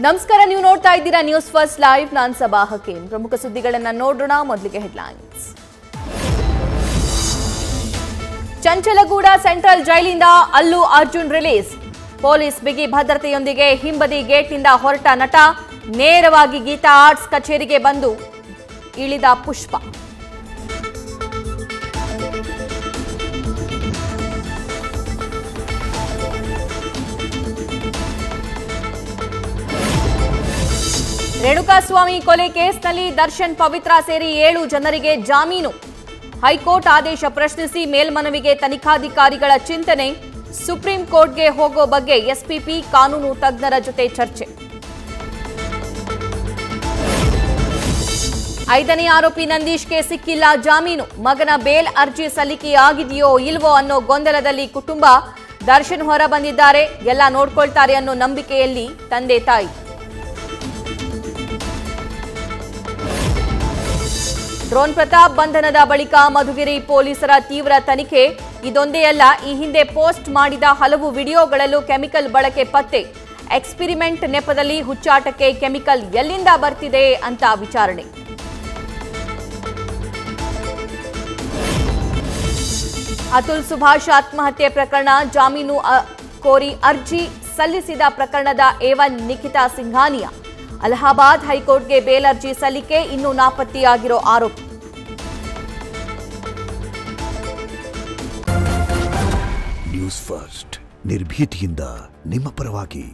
ನಮಸ್ಕಾರ, ನೀವು ನೋಡ್ತಾ ಇದ್ದೀರಾ ನ್ಯೂಸ್ ಫಸ್ಟ್ ಲೈವ್. ನಾನು ಸಬಾ ಹಕೀಂ. ಪ್ರಮುಖ ಸುದ್ದಿಗಳನ್ನು ನೋಡೋಣ. ಮೊದಲಿಗೆ ಹೆಡ್ಲೈನ್ಸ್. ಚಂಚಲಗೂಡ ಸೆಂಟ್ರಲ್ ಜೈಲಿಂದ ಅಲ್ಲು ಅರ್ಜುನ್ ರಿಲೀಸ್. ಪೊಲೀಸ್ ಬಿಗಿ ಭದ್ರತೆಯೊಂದಿಗೆ ಹಿಂಬದಿ ಗೇಟ್ನಿಂದ ಹೊರಟ ನಟ ನೇರವಾಗಿ ಗೀತಾ ಆರ್ಟ್ಸ್ ಕಚೇರಿಗೆ ಬಂದು ಇಳಿದ ಪುಷ್ಪ. ರೇಣುಕಾಸ್ವಾಮಿ ಕೊಲೆ ಕೇಸ್ನಲ್ಲಿ ದರ್ಶನ್, ಪವಿತ್ರ ಸೇರಿ 7 ಜನರಿಗೆ ಜಾಮೀನು. ಹೈಕೋರ್ಟ್ ಆದೇಶ ಪ್ರಶ್ನಿಸಿ ಮೇಲ್ಮನವಿಗೆ ತನಿಖಾಧಿಕಾರಿಗಳ ಚಿಂತನೆ. ಸುಪ್ರೀಂ ಕೋರ್ಟ್ಗೆ ಹೋಗೋ ಬಗ್ಗೆ ಎಸ್ಪಿಪಿ ಕಾನೂನು ತಜ್ಞರ ಜೊತೆ ಚರ್ಚೆ. 5ನೇ ಆರೋಪಿ ನಂದೀಶ್ಗೆ ಸಿಕ್ಕಿಲ್ಲ ಜಾಮೀನು. ಮಗನ ಬೇಲ್ ಅರ್ಜಿ ಸಲ್ಲಿಕೆಯಾಗಿದೆಯೋ ಇಲ್ವೋ ಅನ್ನೋ ಗೊಂದಲದಲ್ಲಿ ಕುಟುಂಬ. ದರ್ಶನ್ ಹೊರ ಬಂದಿದ್ದಾರೆ, ಎಲ್ಲ ನೋಡ್ಕೊಳ್ತಾರೆ ಅನ್ನೋ ನಂಬಿಕೆಯಲ್ಲಿ ತಂದೆ ತಾಯಿ. ಡ್ರೋನ್ ಪ್ರತಾಪ್ ಬಂಧನದ ಬಳಿಕ ಮಧುಗಿರಿ ಪೊಲೀಸರ ತೀವ್ರ ತನಿಖೆ. ಇದೊಂದೇ ಅಲ್ಲ, ಈ ಹಿಂದೆ ಪೋಸ್ಟ್ ಮಾಡಿದ ಹಲವು ವಿಡಿಯೋಗಳಲ್ಲೂ ಕೆಮಿಕಲ್ ಬಳಕೆ ಪತ್ತೆ. ಎಕ್ಸ್ಪೆರಿಮೆಂಟ್ ನೆಪದಲ್ಲಿ ಹುಚ್ಚಾಟಕ್ಕೆ ಕೆಮಿಕಲ್ ಎಲ್ಲಿಂದ ಬರ್ತಿದೆ ಅಂತ ವಿಚಾರಣೆ. ಅತುಲ್ ಸುಭಾಷ್ ಆತ್ಮಹತ್ಯೆ ಪ್ರಕರಣ. ಜಾಮೀನು ಕೋರಿ ಅರ್ಜಿ ಸಲ್ಲಿಸಿದ ಪ್ರಕರಣದ A1 ನಿಖಿತಾ ಸಿಂಘಾನಿಯಾ. ಅಲಹಾಬಾದ್ ಹೈಕೋರ್ಟ್ಗೆ ಬೇಲ್ ಅರ್ಜಿ ಸಲ್ಲಿಕೆ. ಇನ್ನೂ ನಾಪತ್ತೆಯಾಗಿರೋ ಆರೋಪಿ. ನ್ಯೂಸ್ ಫಸ್ಟ್, ನಿರ್ಭೀತಿಯಿಂದ ನಿಮ್ಮ ಪರವಾಗಿ.